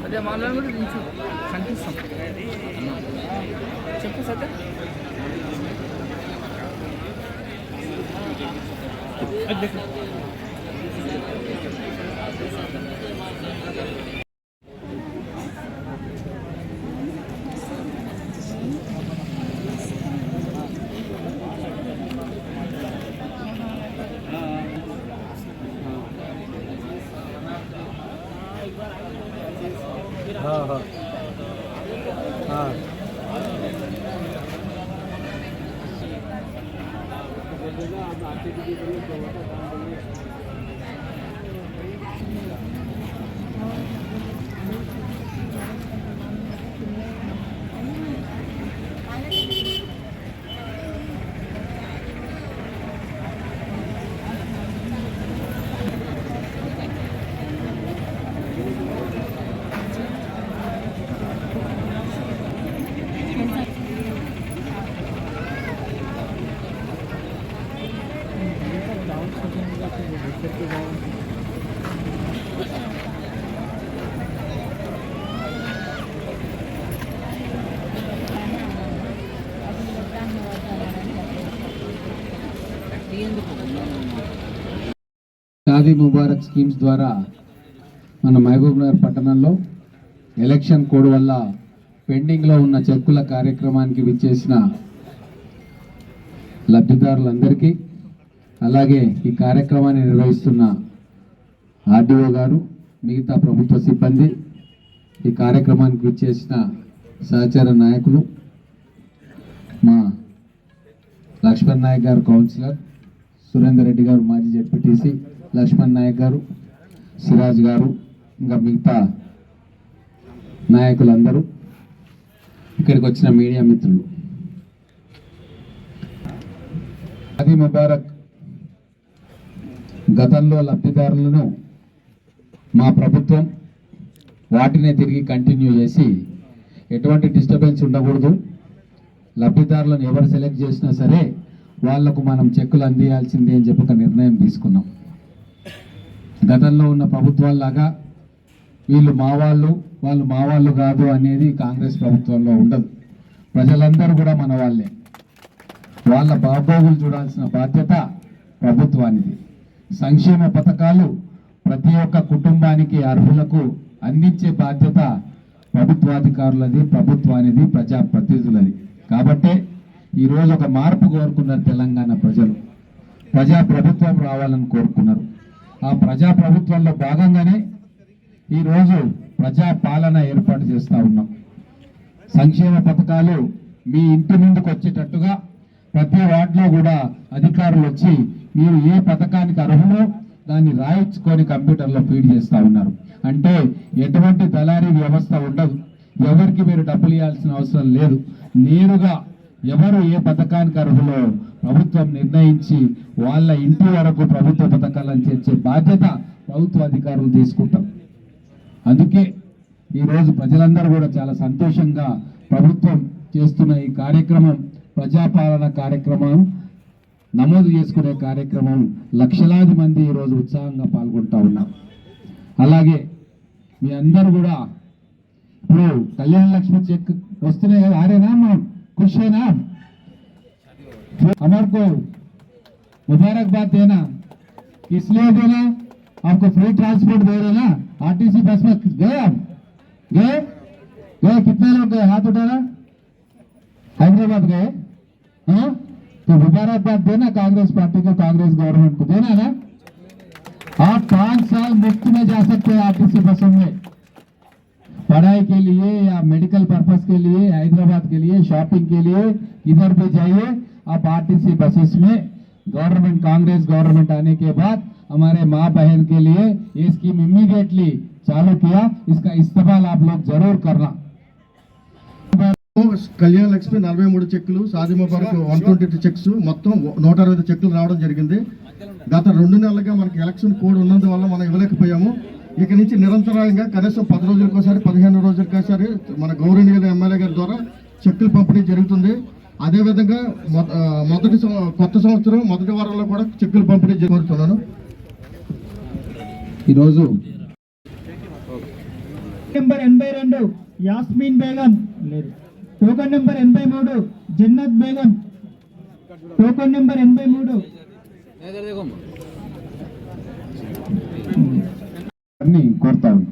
అదే మాలో కూడా కొంచెం కనిపిస్తాం. చెప్పు సత్య. हाँ हाँ हाँ షాదీ ముబారక్ స్కీమ్స్ ద్వారా మన మహబూబ్ నగర్ పట్టణంలో ఎలక్షన్ కోడ్ వల్ల పెండింగ్లో ఉన్న చెక్కుల కార్యక్రమానికి విచ్చేసిన లబ్ధిదారులందరికీ, అలాగే ఈ కార్యక్రమాన్ని నిర్వహిస్తున్న ఆర్డీఓ గారు, మిగతా ప్రభుత్వ సిబ్బంది, ఈ కార్యక్రమానికి విచ్చేసిన సహచర నాయకులు, మా లక్ష్మణ్ నాయక్ గారు కౌన్సిలర్, సురేందర్ రెడ్డి గారు మాజీ జెడ్పీటీసీ, లక్ష్మణ్ నాయక్ గారు, సిరాజ్ గారు, ఇంకా మిగతా నాయకులందరూ, ఇక్కడికి వచ్చిన మీడియా మిత్రులు, షాదీ ముబారక్ గతంలో లబ్ధిదారులను మా ప్రభుత్వం వాటినే తిరిగి కంటిన్యూ చేసి ఎటువంటి డిస్టర్బెన్స్ ఉండకూడదు, లబ్ధిదారులను ఎవరు సెలెక్ట్ చేసినా సరే వాళ్లకు మనం చెక్కులు అందియాల్సిందే అని చెప్పి ఒక నిర్ణయం తీసుకున్నాం. గతంలో ఉన్న ప్రభుత్వాల్లాగా వీళ్ళు మా వాళ్ళు కాదు అనేది కాంగ్రెస్ ప్రభుత్వంలో ఉండదు. ప్రజలందరూ కూడా మన వాళ్ళే. వాళ్ళ బాగోగులు చూడాల్సిన బాధ్యత ప్రభుత్వానిది. సంక్షేమ పథకాలు ప్రతి ఒక్క కుటుంబానికి అర్హులకు అందించే బాధ్యత ప్రభుత్వాధికారులది, ప్రభుత్వానిది, ప్రజాప్రతినిధులది. కాబట్టే ఈరోజు ఒక మార్పు కోరుకున్నారు తెలంగాణ ప్రజలు. ప్రజాప్రభుత్వం రావాలని కోరుకున్నారు. ఆ ప్రజాప్రభుత్వంలో భాగంగానే ఈరోజు ప్రజాపాలన ఏర్పాటు చేస్తూ ఉన్నాం. సంక్షేమ పథకాలు మీ ఇంటి ముందుకు వచ్చేటట్టుగా ప్రతి వార్డులో కూడా అధికారులు వచ్చి మీరు ఏ పథకానికి అర్హులో దాన్ని రాయించుకొని కంప్యూటర్లో ఫీడ్ చేస్తూ ఉన్నారు. అంటే ఎటువంటి దళారీ వ్యవస్థ ఉండదు. ఎవరికి మీరు డబ్బులు ఇవ్వాల్సిన అవసరం లేదు. నేరుగా ఎవరు ఏ పథకానికి అర్హులో ప్రభుత్వం నిర్ణయించి వాళ్ళ ఇంటి వరకు ప్రభుత్వ పథకాలను చేర్చే బాధ్యత ప్రభుత్వ అధికారులు తీసుకుంటారు. అందుకే ఈరోజు ప్రజలందరూ కూడా చాలా సంతోషంగా ప్రభుత్వం చేస్తున్న ఈ కార్యక్రమం, ప్రజాపాలన కార్యక్రమం, నమోదు చేసుకునే కార్యక్రమం లక్షలాది మంది ఈరోజు ఉత్సాహంగా పాల్గొంటూ ఉన్నారు. అలాగే మీ అందరూ కూడా ఇప్పుడు కళ్యాణ లక్ష్మి చెక్ వస్తున్నాయి కదా, ఆరేనా మనం खुश है ना? हमारे को मुबारकबाद देना, इसलिए देना आपको फ्री ट्रांसपोर्ट दे रहे ना। आरटीसी बस में गए आप गए कितने लोग गए? हाथ उठाना। हैदराबाद गए? हाँ, तो मुबारकबाद देना कांग्रेस पार्टी को, कांग्रेस गवर्नमेंट को देना ना। आप 5 साल मुफ्त में जा सकते हैं आरटीसी बसों में, पढ़ाई के लिए या मेडिकल पर्पस के लिए, हैदराबाद के लिए, शॉपिंग के लिए, इधर भी जाइए आप आरटीसी बसेस में। गवर्नमेंट, कांग्रेस गवर्नमेंट आने के बाद हमारे माँ बहन के लिए ये स्कीम इमीडिएटली चालू किया। इसका इस्तेमाल आप लोग जरूर करना। కళ్యాణ లక్ష్మి 43 చెక్కులు, షాదీ ముబారక్ 122 చెక్స్, మొత్తం 160 చెక్కులు రావడం జరిగింది. గత 2 నెలలుగా మనకి ఎలక్షన్ కోడ్ ఉన్నందువల్ల మనం ఇవ్వలేకపోయాము. ఇక నుంచి నిరంతరంగా కనీసం 10 రోజులకోసారి, 15 రోజులకోసారి మన గౌరవనీయుల ఎమ్మెల్యే గారి ద్వారా చెక్కులు పంపిణీ జరుగుతుంది. అదేవిధంగా కొత్త సంవత్సరం మొదటి వారంలో కూడా చెక్కులు పంపిణీ కోరుతున్నాను. ఈరోజు నెంబర్ 82 యాస్మిన్ బేగం లేదు. Token number 83 Jannat Begum. Token number 83 అన్ని కోరుతా ఉన్నాం.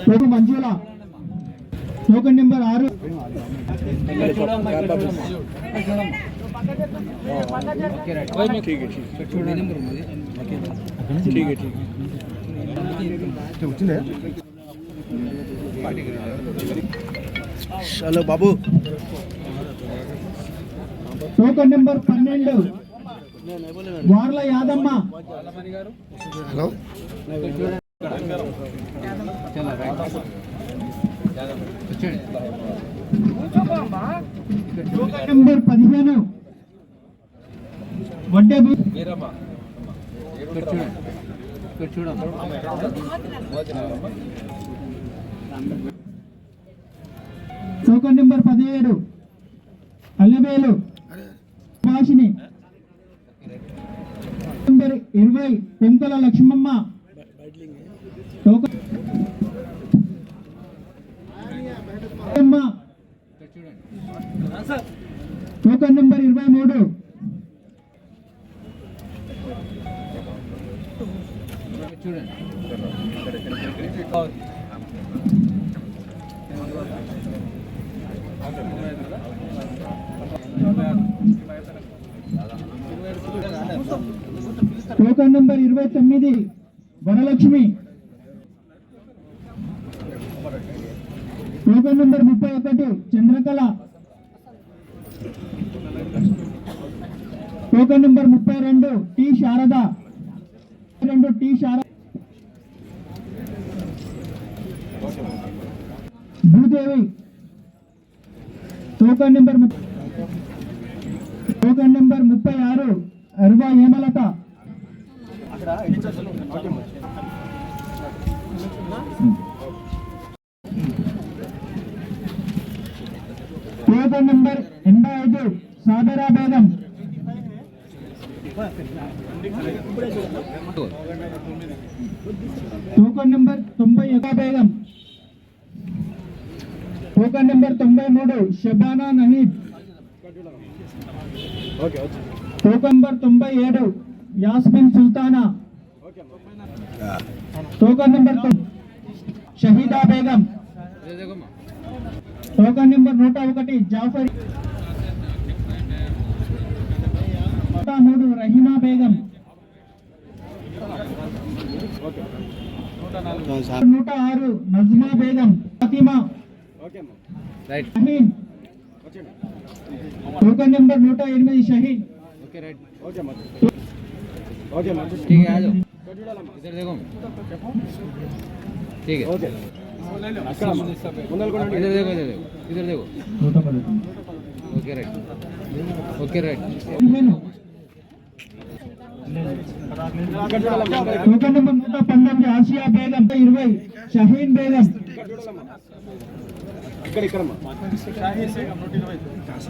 టోకన్ మంజుల. టోకన్ నెంబర్ 6 చలో బాబు. Token number 12 Warla Yadamma. Hello token number 15 Vadde token number 17 Allebelu Bhashini. Number 20 Penkala Lakshmamma. Token token number 23 token number 29 Varalakshmi. Token number 31 Chandrakala. Token number 32 T Sharada. T Sharada. Bhudevi. Token number 36 Aruva Hemalatha. Token number 85 Sabera Begum. Token number 90 Begum. Token number 93 Shabana Naheed. Token number 97 Yasmin Sultana. Token number Shahida Begum. Token number 101 Jafar. 103 Rahima Begum. 106 Najma Begum Fatima. Shaheen. Token number 108 Shahid. Okay right okay ठीक है आ जाओ इधर देखो ठीक है okay इधर देखो इधर देखो okay right token number 115 Asiya Begum. 20 Shaheen Begum.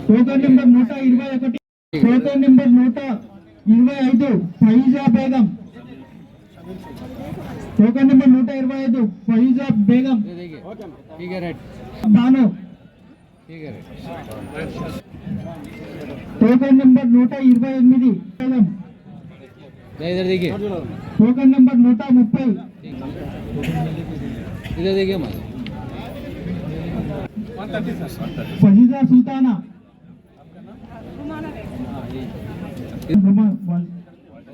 Token number 121 token number 125 Faiza Begum. Token number 125 Faiza Begum. ठीक है राइट बानो. ठीक है राइट टोकन नंबर 128 बेगम. इधर देखिए टोकन नंबर 130 इधर देखिए मत फहीजा सुल्ताना.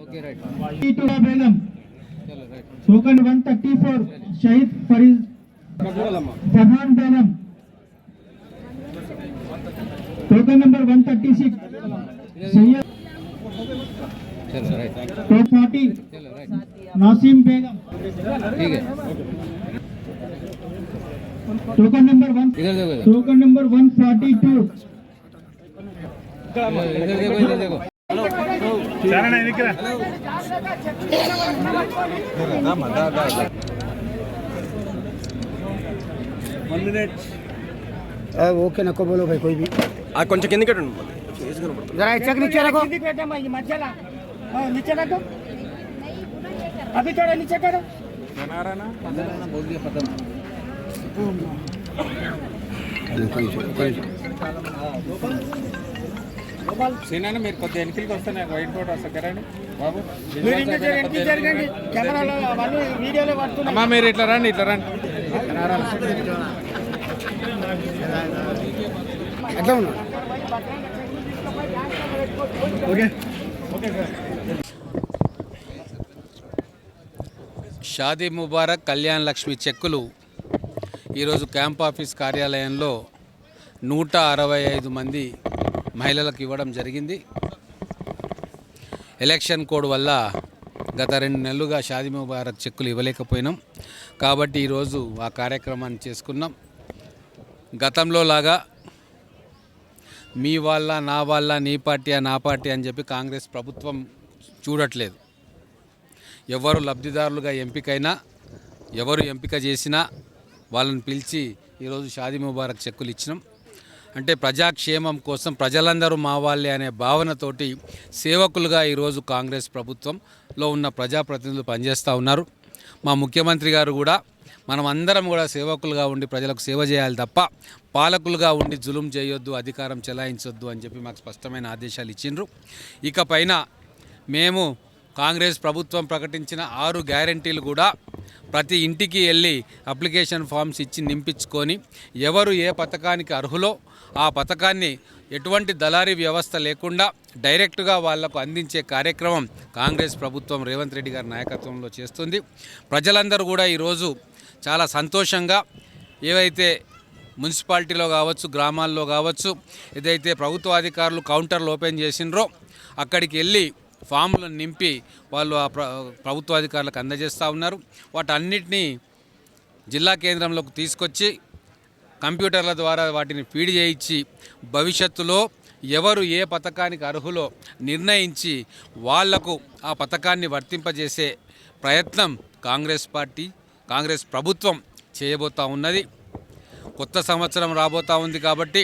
Okay right Begum. चलो right token 134 Shahid Farid Farhan Begum. Token number 136 Syed. चलो राइट 240 चलो राइट नासिम बेगम. ठीक है टोकन नंबर 1 इधर देखो टोकन नंबर 142 इधर देखो चारण है निकला ओके नको बोलो भाई कोई भी కొంచెం కిందకి जरा चेक नीचे रखो ये मत नीचे रखो अभी थोड़ा नीचे करो बोल दिया पता సేనా మీరు కొద్దిగా వెనకలికి వస్తే నాకు వైట్ బోర్డ్ వస్తా కదండి బాబు కెమెరాలో అవన్నీ వీడియోలో పడుతున్నాయి అమ్మా మీరు ఇట్లా రండి ఎట్లా ఉన్నా ఓకే షాదీ ముబారక్ కళ్యాణ్ లక్ష్మి చెక్కులు ఈరోజు క్యాంప్ ఆఫీస్ కార్యాలయంలో 165 మంది మహిళలకు ఇవ్వడం జరిగింది. ఎలక్షన్ కోడ్ వల్ల గత 2 నెలలుగా షాదీ ముబారక్ చెక్కులు ఇవ్వలేకపోయినాం కాబట్టి ఈరోజు ఆ కార్యక్రమాన్ని చేసుకున్నాం. గతంలో లాగా మీ వాళ్ళ నా వాళ్ళ నీ పార్టీ నా పార్టీ అని చెప్పి కాంగ్రెస్ ప్రభుత్వం చూడట్లేదు. ఎవరు లబ్ధిదారులుగా ఎంపికైనా ఎవరు ఎంపిక చేసినా వాళ్ళని పిలిచి ఈరోజు షాదీ ముబారక్ చెక్కులు ఇచ్చినాం. అంటే ప్రజాక్షేమం కోసం ప్రజలందరూ మా వాళ్ళే అనే భావనతోటి సేవకులుగా ఈరోజు కాంగ్రెస్ ప్రభుత్వంలో ఉన్న ప్రజాప్రతినిధులు పనిచేస్తూ ఉన్నారు. మా ముఖ్యమంత్రి గారు కూడా మనం అందరం కూడా సేవకులుగా ఉండి ప్రజలకు సేవ చేయాలి తప్ప పాలకులుగా ఉండి జులుం చేయొద్దు, అధికారం చెలాయించొద్దు అని చెప్పి మాకు స్పష్టమైన ఆదేశాలు ఇచ్చిండ్రు. ఇకపైన మేము కాంగ్రెస్ ప్రభుత్వం ప్రకటించిన 6 గ్యారంటీలు కూడా ప్రతి ఇంటికి వెళ్ళి అప్లికేషన్ ఫామ్స్ ఇచ్చి నింపించుకొని ఎవరు ఏ పథకానికి అర్హులో ఆ పథకాన్ని ఎటువంటి దళారీ వ్యవస్థ లేకుండా డైరెక్ట్గా వాళ్లకు అందించే కార్యక్రమం కాంగ్రెస్ ప్రభుత్వం రేవంత్ రెడ్డి గారి నాయకత్వంలో చేస్తుంది. ప్రజలందరూ కూడా ఈరోజు చాలా సంతోషంగా ఏవైతే మున్సిపాలిటీలో కావచ్చు, గ్రామాల్లో కావచ్చు, ఏదైతే ప్రభుత్వ అధికారులు కౌంటర్లు ఓపెన్ చేసినరో అక్కడికి వెళ్ళి ఫామ్లను నింపి వాళ్ళు ఆ ప్రభుత్వ అధికారులకు అందజేస్తూ ఉన్నారు. వాటన్నిటినీ జిల్లా కేంద్రంలోకి తీసుకొచ్చి కంప్యూటర్ల ద్వారా వాటిని ఫీడ్ చేయించి భవిష్యత్తులో ఎవరు ఏ పథకానికి అర్హులో నిర్ణయించి వాళ్లకు ఆ పథకాన్ని వర్తింపజేసే ప్రయత్నం కాంగ్రెస్ ప్రభుత్వం చేయబోతూ ఉన్నది. కొత్త సంవత్సరం రాబోతూ ఉంది కాబట్టి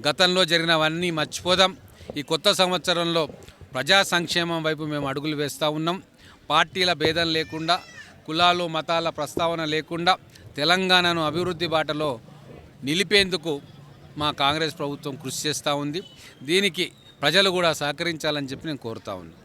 గతంలో జరిగినవన్నీ మర్చిపోదాం. ఈ కొత్త సంవత్సరంలో ప్రజా సంక్షేమం వైపు మేము అడుగులు వేస్తూ ఉన్నాం. పార్టీల భేదం లేకుండా, కులాలు మతాల ప్రస్తావన లేకుండా తెలంగాణను అభివృద్ధి బాటలో నిలిపేందుకు మా కాంగ్రెస్ ప్రభుత్వం కృషి చేస్తూ ఉంది. దీనికి ప్రజలు కూడా సహకరించాలని చెప్పి నేను కోరుతా ఉన్నాను.